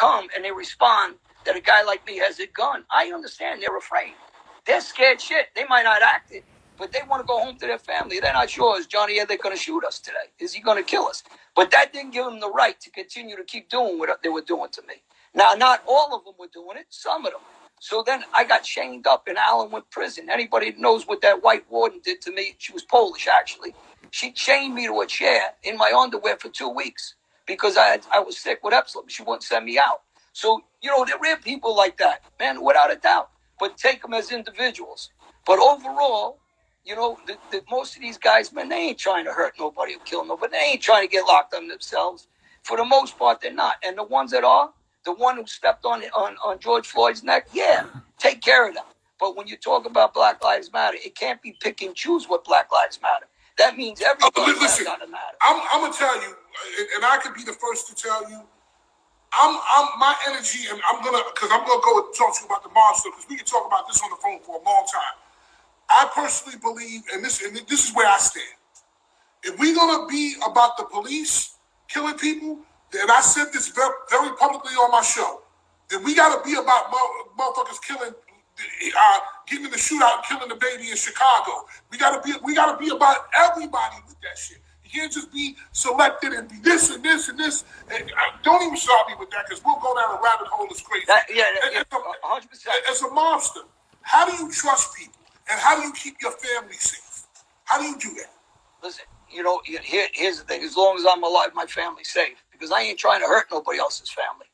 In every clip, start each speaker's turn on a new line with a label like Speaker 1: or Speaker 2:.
Speaker 1: come and they respond that a guy like me has a gun, I understand they're afraid. They're scared shit. They might not act it, but they want to go home to their family. They're not sure, is Johnny, are they going to shoot us today? Is he going to kill us? But that didn't give them the right to continue to keep doing what they were doing to me. Now, not all of them were doing it, some of them. So then I got chained up in Allenwood prison. Anybody that knows what that white warden did to me, she was Polish, actually. She chained me to a chair in my underwear for 2 weeks because I was sick with epsilon. She wouldn't send me out. So, there are people like that, man, without a doubt. But take them as individuals. But overall, most of these guys, man, they ain't trying to hurt nobody or kill nobody. They ain't trying to get locked on themselves. For the most part, they're not. And the ones that are, the one who stepped on George Floyd's neck, yeah, take care of them. But when you talk about Black Lives Matter, it can't be pick and choose what Black Lives Matter. That means everybody has got to matter.
Speaker 2: I'm gonna tell you, and I could be the first to tell you, I'm my energy, and I'm gonna go and talk to you about the monster because we can talk about this on the phone for a long time. I personally believe, and this is where I stand. If we're gonna be about the police killing people, and I said this very, very publicly on my show, then we gotta be about motherfuckers killing, getting in the shootout and killing the baby in Chicago. We gotta be about everybody with that shit. You can't just be selected and be this and this and this. And don't even start me with that because we'll go down a rabbit hole that's crazy.
Speaker 1: 100%.
Speaker 2: As a mobster, how do you trust people? And how do you keep your family safe? How do you do that?
Speaker 1: Listen, here's the thing. As long as I'm alive, my family's safe because I ain't trying to hurt nobody else's family.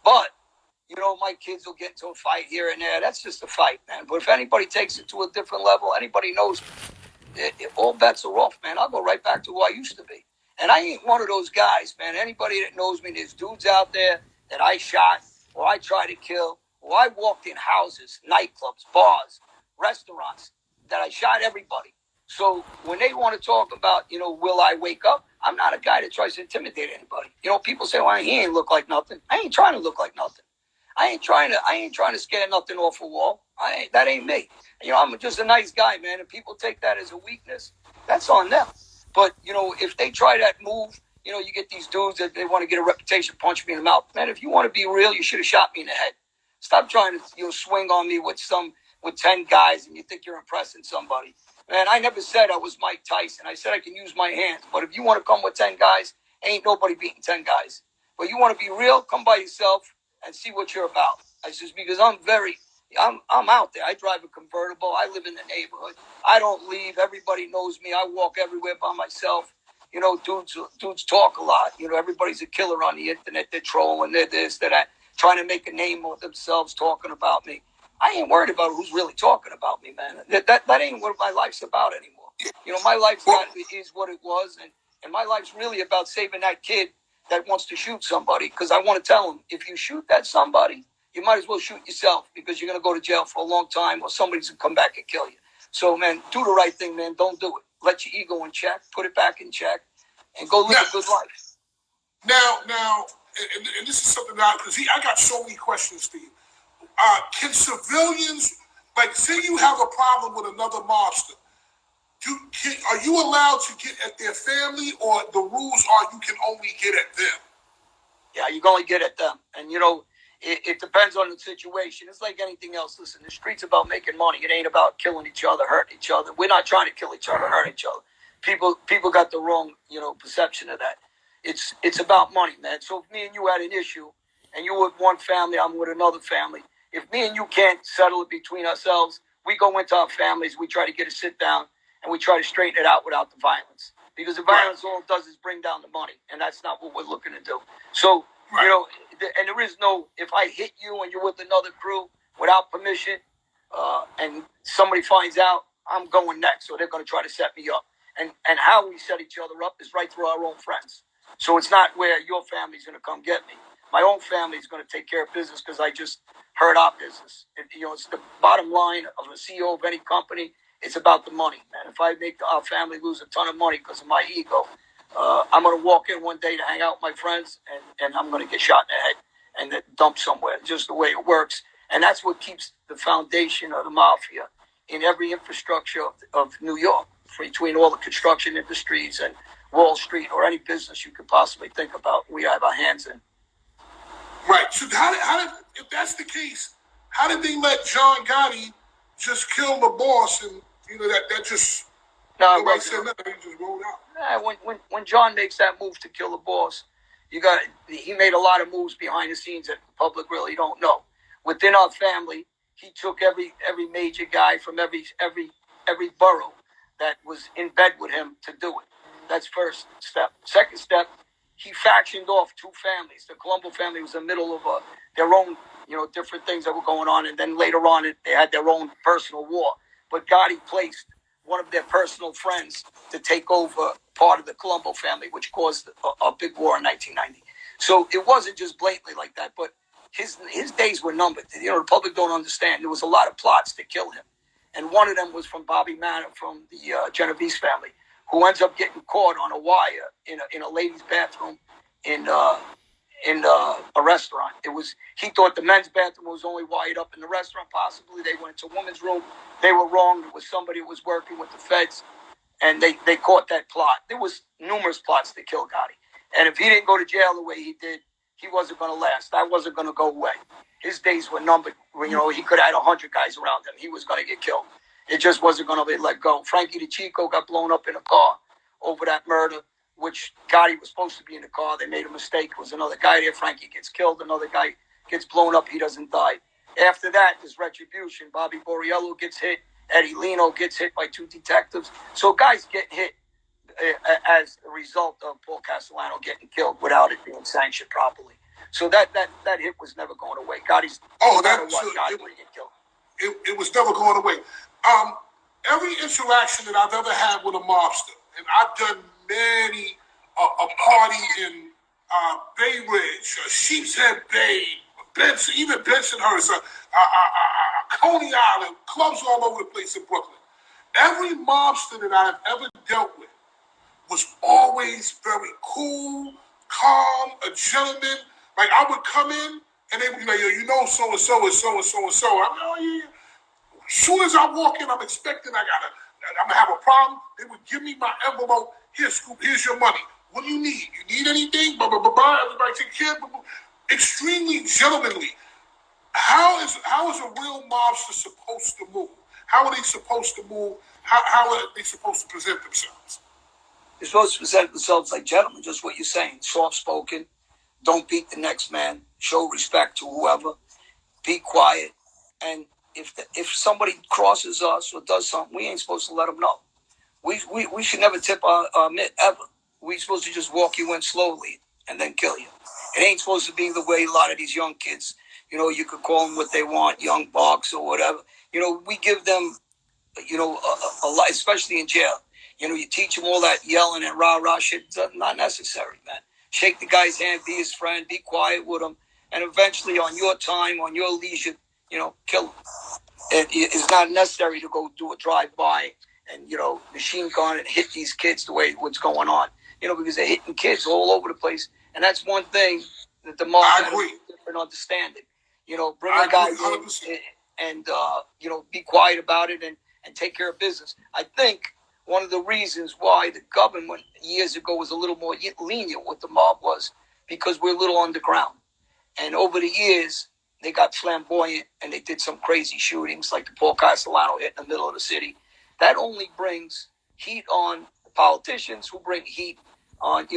Speaker 1: But, my kids will get into a fight here and there. That's just a fight, man. But if anybody takes it to a different level, anybody knows if all bets are off, man, I'll go right back to who I used to be. And I ain't one of those guys, man. Anybody that knows me, there's dudes out there that I shot or I tried to kill or I walked in houses, nightclubs, bars, restaurants that I shot everybody. So when they want to talk about, will I wake up? I'm not a guy that tries to intimidate anybody. People say, well, he ain't look like nothing. I ain't trying to look like nothing. I ain't trying to scare nothing off a wall. That ain't me. I'm just a nice guy, man. And people take that as a weakness. That's on them. But, if they try that move, you get these dudes that they want to get a reputation, punch me in the mouth. Man, if you want to be real, you should have shot me in the head. Stop trying to, swing on me with 10 guys and you think you're impressing somebody. Man, I never said I was Mike Tyson. I said I can use my hands. But if you want to come with 10 guys, ain't nobody beating 10 guys. But you want to be real, come by yourself and see what you're about. I just because I'm out there. I drive a convertible. I live in the neighborhood. I don't leave. Everybody knows me. I walk everywhere by myself. Dudes talk a lot. Everybody's a killer on the internet. They're trolling. They're this, they're that, trying to make a name of themselves talking about me. I ain't worried about who's really talking about me, man. That ain't what my life's about anymore. My life is what it was, and my life's really about saving that kid that wants to shoot somebody, because I want to tell him, if you shoot that somebody, you might as well shoot yourself, because you're going to go to jail for a long time, or somebody's going to come back and kill you. So, man, do the right thing, man. Don't do it. Let your ego in check. Put it back in check, and go live a good life.
Speaker 2: Now, and this is something that, because I got so many questions for you. Can civilians, say you have a problem with another mobster, are you allowed to get at their family, or the rules are you can only get at them?
Speaker 1: Yeah, you can only get at them. And, it depends on the situation. It's like anything else. Listen, the street's about making money. It ain't about killing each other, hurting each other. We're not trying to kill each other, hurt each other. People got the wrong, perception of that. It's about money, man. So if me and you had an issue, and you're with one family, I'm with another family, if me and you can't settle it between ourselves, we go into our families, we try to get a sit down, and we try to straighten it out without the violence. Because the violence all it does is bring down the money, and that's not what we're looking to do. So, and there is no, if I hit you and you're with another crew without permission, and somebody finds out, I'm going next, so they're going to try to set me up. And how we set each other up is right through our own friends. So it's not where your family's going to come get me. My own family is going to take care of business because I just heard our business. It's the bottom line of a CEO of any company. It's about the money, man. If I make our family lose a ton of money because of my ego, I'm going to walk in one day to hang out with my friends, and I'm going to get shot in the head and dumped somewhere, just the way it works. And that's what keeps the foundation of the mafia in every infrastructure of New York, between all the construction industries and Wall Street or any business you could possibly think about. We have our hands in.
Speaker 2: Right. So how did if that's the case, how did they let John Gotti just kill the boss and that just
Speaker 1: No,
Speaker 2: nobody said nothing, he just rolled out.
Speaker 1: When John makes that move to kill the boss, he made a lot of moves behind the scenes that the public really don't know. Within our family, he took every major guy from every borough that was in bed with him to do it. That's first step. Second step, he factioned off two families. The Colombo family was in the middle of their own, different things that were going on, and then later on, they had their own personal war. But Gotti placed one of their personal friends to take over part of the Colombo family, which caused a big war in 1990. So it wasn't just blatantly like that, but his days were numbered. The public don't understand. There was a lot of plots to kill him. And one of them was from Bobby Manor from the Genovese family, who ends up getting caught on a wire in a lady's bathroom in a restaurant. He thought the men's bathroom was only wired up in the restaurant. Possibly they went to a woman's room. They were wrong. It was somebody who was working with the feds, and they caught that plot. There was numerous plots to kill Gotti, and if he didn't go to jail the way he did, he wasn't going to last. That wasn't going to go away. His days were numbered. He could have had 100 guys around him. He was going to get killed. It just wasn't going to be let go. Frankie DeChico got blown up in a car over that murder, which Gotti was supposed to be in the car. They made a mistake. It was another guy there. Frankie gets killed. Another guy gets blown up. He doesn't die. After that, there's retribution. Bobby Borriello gets hit. Eddie Lino gets hit by two detectives. So guys get hit as a result of Paul Castellano getting killed without it being sanctioned properly. So that hit was never going away. Gotti's Gotti would get killed.
Speaker 2: It was never going away. Every interaction that I've ever had with a mobster, and I've done many a party in Bay Ridge, Sheepshead Bay, even Bensonhurst, Coney Island, clubs all over the place in Brooklyn. Every mobster that I've ever dealt with was always very cool, calm, a gentleman. Like I would come in and they would be like, yo, so and so is so and so and so. I'm like, oh yeah. As soon as I walk in, I'm expecting I'm gonna have a problem. They would give me my envelope. Here, Scoop, here's your money. What do you need? You need anything? Blah, blah, blah, blah. Everybody take care. Blah, blah. Extremely gentlemanly. How is a real mobster supposed to move? How are they supposed to move? How are they supposed to present themselves?
Speaker 1: They're supposed to present themselves like gentlemen, just what you're saying. Soft-spoken, don't beat the next man, show respect to whoever, be quiet, and if somebody crosses us or does something, we ain't supposed to let them know. We should never tip our mitt, ever. We're supposed to just walk you in slowly and then kill you. It ain't supposed to be the way a lot of these young kids, you could call them what they want, young bucks or whatever. We give them, a lot, especially in jail. You teach them all that yelling and rah-rah shit. It's not necessary, man. Shake the guy's hand, be his friend, be quiet with him, and eventually on your time, on your leisure, kill him. It's not necessary to go do a drive-by and, machine gun and hit these kids the way what's going on. Because they're hitting kids all over the place. And that's one thing that the mob has a different understanding. Bring a guy in and, be quiet about it and take care of business. I think one of the reasons why the government years ago was a little more lenient with the mob was because we're a little underground. And over the years, they got flamboyant and they did some crazy shootings like the Paul Castellano hit in the middle of the city. That only brings heat on the politicians who bring heat on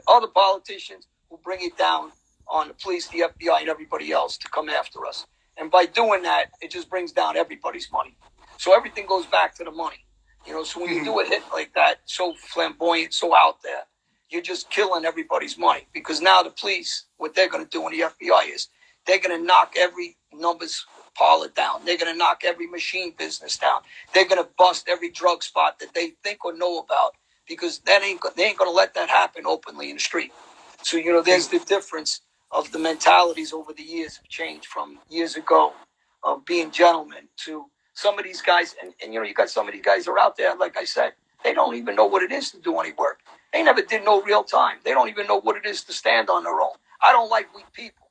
Speaker 1: other politicians who bring it down on the police, the FBI, and everybody else to come after us. And by doing that, it just brings down everybody's money. So everything goes back to the money. So when you do a hit like that, so flamboyant, so out there, you're just killing everybody's money. Because now the police, what they're going to do in the FBI is they're going to knock every numbers parlor down. They're going to knock every machine business down. They're going to bust every drug spot that they think or know about because they ain't going to let that happen openly in the street. So, there's the difference of the mentalities over the years have changed from years ago of being gentlemen to some of these guys. And you got some of these guys that are out there, like I said, they don't even know what it is to do any work. They never did no real time. They don't even know what it is to stand on their own. I don't like weak people.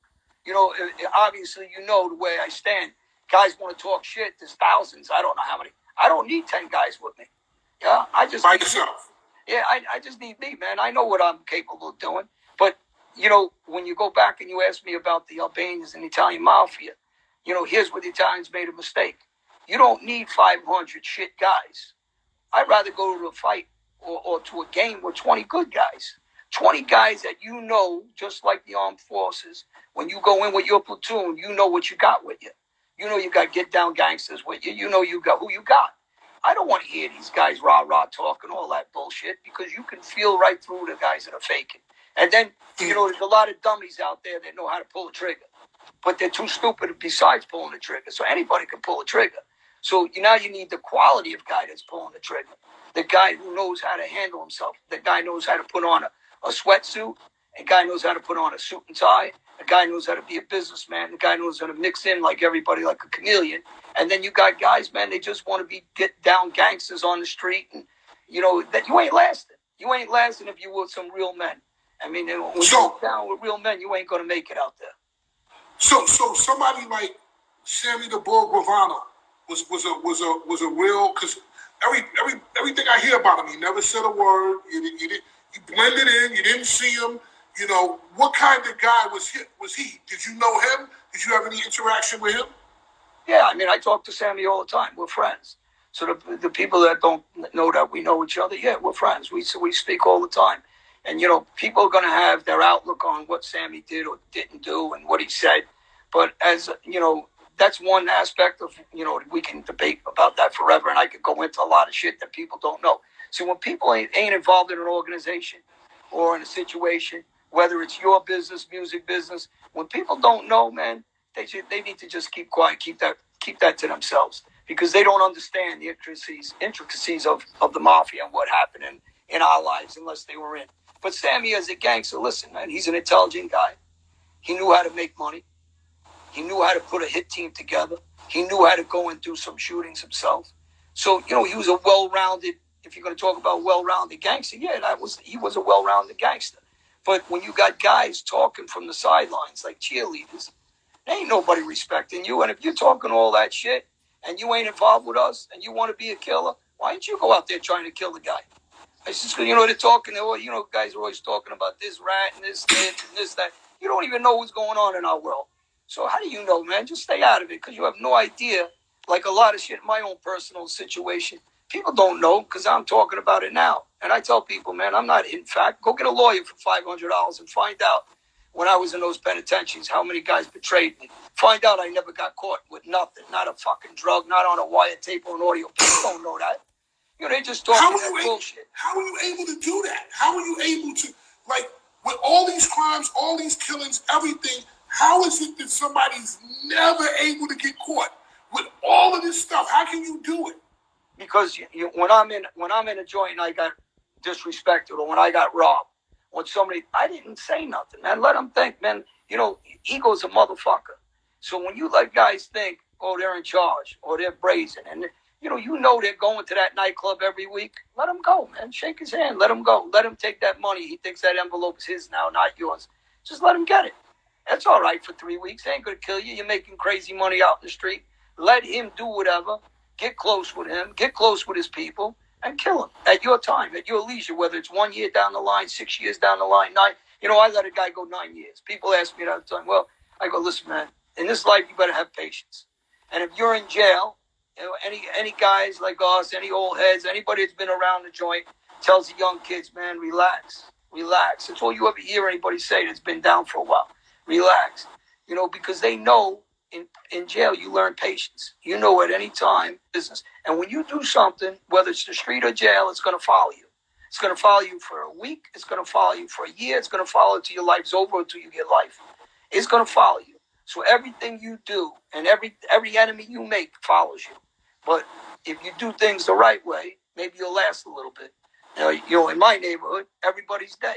Speaker 1: Obviously, the way I stand. Guys want to talk shit. There's thousands. I don't know how many. I don't need 10 guys with me. Yeah, I just
Speaker 2: by yourself.
Speaker 1: Yeah, I just need me, man. I know what I'm capable of doing. But when you go back and you ask me about the Albanians and the Italian mafia, here's where the Italians made a mistake. You don't need 500 shit guys. I'd rather go to a fight or to a game with 20 good guys. 20 guys that just like the armed forces, when you go in with your platoon, you know what you got with you. You got get down gangsters with you. You got who you got. I don't want to hear these guys rah-rah talking all that bullshit because you can feel right through the guys that are faking. And then, there's a lot of dummies out there that know how to pull a trigger, but they're too stupid besides pulling the trigger. So anybody can pull a trigger. So now you need the quality of guy that's pulling the trigger. The guy who knows how to handle himself. The guy knows how to put on a sweatsuit. A guy knows how to put on a suit and tie. A guy knows how to be a businessman. The guy knows how to mix in like everybody, like a chameleon. And then you got guys, man, they just want to get down gangsters on the street. And, that you ain't lasting. You ain't lasting if you were some real men. I mean, when you're down with real men, you ain't going to make it out there.
Speaker 2: So somebody like Sammy the Bull Gravano was a real, because everything I hear about him, he never said a word. He blended in. You didn't see him. What kind of guy was he? Did you know him? Did you have any interaction with him?
Speaker 1: Yeah, I mean, I talk to Sammy all the time. We're friends. So the people that don't know that we know each other, yeah, we're friends. We speak all the time. And, people are going to have their outlook on what Sammy did or didn't do and what he said. But as, that's one aspect of, we can debate about that forever. And I could go into a lot of shit that people don't know. See, when people ain't involved in an organization or in a situation, whether it's your business, music business, when people don't know, man, they need to just keep quiet, keep that to themselves, because they don't understand the intricacies of the mafia and what happened in our lives unless they were in. But Sammy, as a gangster, listen, man, he's an intelligent guy. He knew how to make money. He knew how to put a hit team together. He knew how to go and do some shootings himself. So, he was a well-rounded, if you're going to talk about well-rounded gangster, yeah, he was a well-rounded gangster. But when you got guys talking from the sidelines like cheerleaders, there ain't nobody respecting you. And if you're talking all that shit and you ain't involved with us and you want to be a killer, why don't you go out there trying to kill the guy? It's just, they're talking, guys are always talking about this rat and this, and this, that. You don't even know what's going on in our world. So how do you know, man? Just stay out of it because you have no idea. Like a lot of shit in my own personal situation, people don't know because I'm talking about it now. And I tell people, man, I'm not in fact. Go get a lawyer for $500 and find out when I was in those penitentiaries how many guys betrayed me. Find out I never got caught with nothing, not a fucking drug, not on a wiretap or an audio. People don't know that. They just talking that bullshit.
Speaker 2: How are you able to do that? How are you able to, with all these crimes, all these killings, everything, how is it that somebody's never able to get caught with all of this stuff? How can you do it?
Speaker 1: Because when I'm in a joint and I got disrespected or when I got robbed, when somebody, I didn't say nothing, man. Let them think, man. Ego's a motherfucker. So when you let guys think, oh, they're in charge or they're brazen, and they're going to that nightclub every week, let them go, man. Shake his hand. Let him go. Let him take that money. He thinks that envelope is his now, not yours. Just let him get it. That's all right for 3 weeks. They ain't going to kill you. You're making crazy money out in the street. Let him do whatever. Get close with him. Get close with his people and kill him at your time, at your leisure, whether it's 1 year down the line, 6 years down the line, 9. I let a guy go 9 years. People ask me that all the time. Well, I go, listen, man, in this life, you better have patience. And if you're in jail, any guys like us, any old heads, anybody that's been around the joint tells the young kids, man, relax. That's all you ever hear anybody say that's been down for a while. Relax. Because they know in jail you learn patience. At any time, business. And when you do something, whether it's the street or jail, it's going to follow you. It's going to follow you for a week. It's going to follow you for a year. It's going to follow till your life's over, until you get life. It's going to follow you. So everything you do and every enemy you make follows you. But if you do things the right way, maybe you'll last a little bit. In my neighborhood, everybody's dead.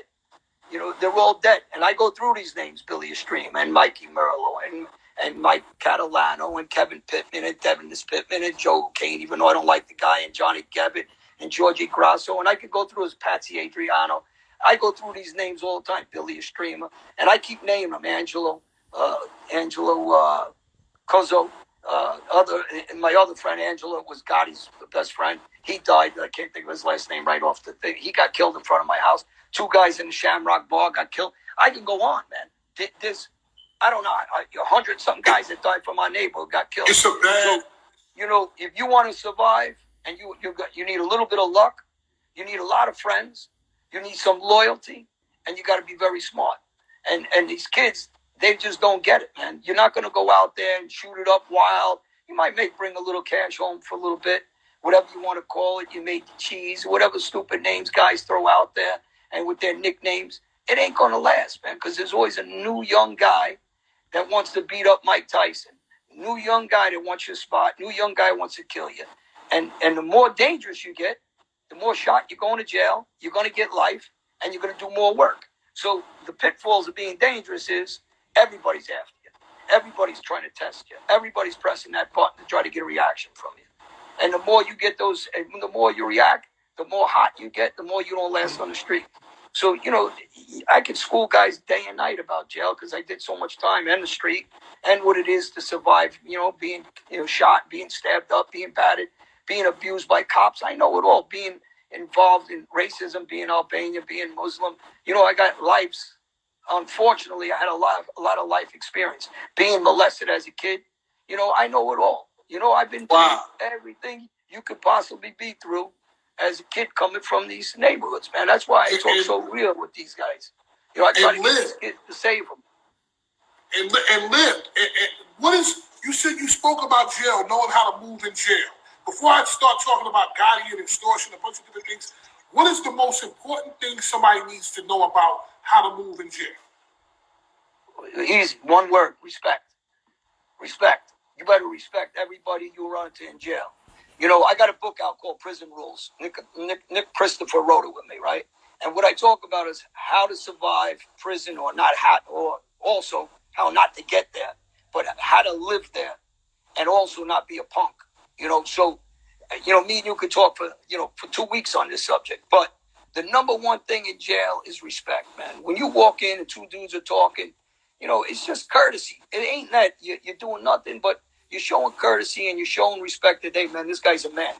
Speaker 1: They're all dead. And I go through these names, Billy Estream and Mikey Merlo and Mike Catalano and Kevin Pittman and Devin Pittman and Joe Kane, even though I don't like the guy, and Johnny Gebbett and Georgie Grasso. And I could go through as Patsy Adriano. I go through these names all the time, Billy Estream. And I keep naming them, Angelo Cozzo. My other friend Angelo was Gotti's best friend. He died. I can't think of his last name right off the thing. He got killed in front of my house. 2 guys in the Shamrock Bar got killed. I can go on, man. There's, I don't know, 100-something guys that died from our neighborhood got killed.
Speaker 2: It's a bad.
Speaker 1: So, if you want to survive and you need a little bit of luck, you need a lot of friends, you need some loyalty, and you got to be very smart. And these kids, they just don't get it, man. You're not going to go out there and shoot it up wild. You might bring a little cash home for a little bit, whatever you want to call it. You made the cheese, whatever stupid names guys throw out there, and with their nicknames, it ain't going to last, man, because there's always a new young guy that wants to beat up Mike Tyson. New young guy that wants your spot. New young guy wants to kill you. And the more dangerous you get, the more shot you're going to jail, you're going to get life, and you're going to do more work. So the pitfalls of being dangerous is everybody's after you. Everybody's trying to test you. Everybody's pressing that button to try to get a reaction from you. And the more you get those, and the more you react, the more hot you get, the more you don't last on the street. So, I can school guys day and night about jail because I did so much time in the street and what it is to survive, being shot, being stabbed up, being battered, being abused by cops. I know it all. Being involved in racism, being Albanian, being Muslim. I got lives. Unfortunately, I had a lot of life experience. Being molested as a kid, I know it all. I've been through everything you could possibly be through as a kid coming from these neighborhoods, man. That's why I talk so real with these guys. I try to get these kids to save them.
Speaker 2: And live. What is, you said you spoke about jail, knowing how to move in jail. Before I start talking about Gotti and extortion, a bunch of different things, what is the most important thing somebody needs to know about how to move in jail?
Speaker 1: Easy. One word: respect. Respect. You better respect everybody you run into in jail. I got a book out called Prison Rules. Nick Christopher wrote it with me, right? And what I talk about is how to survive prison, or also how not to get there, but how to live there and also not be a punk. So me and you could talk for 2 weeks on this subject, but the number one thing in jail is respect, man. When you walk in and two dudes are talking, it's just courtesy. It ain't that you're doing nothing, but you're showing courtesy and you're showing respect that, hey, man, this guy's a man.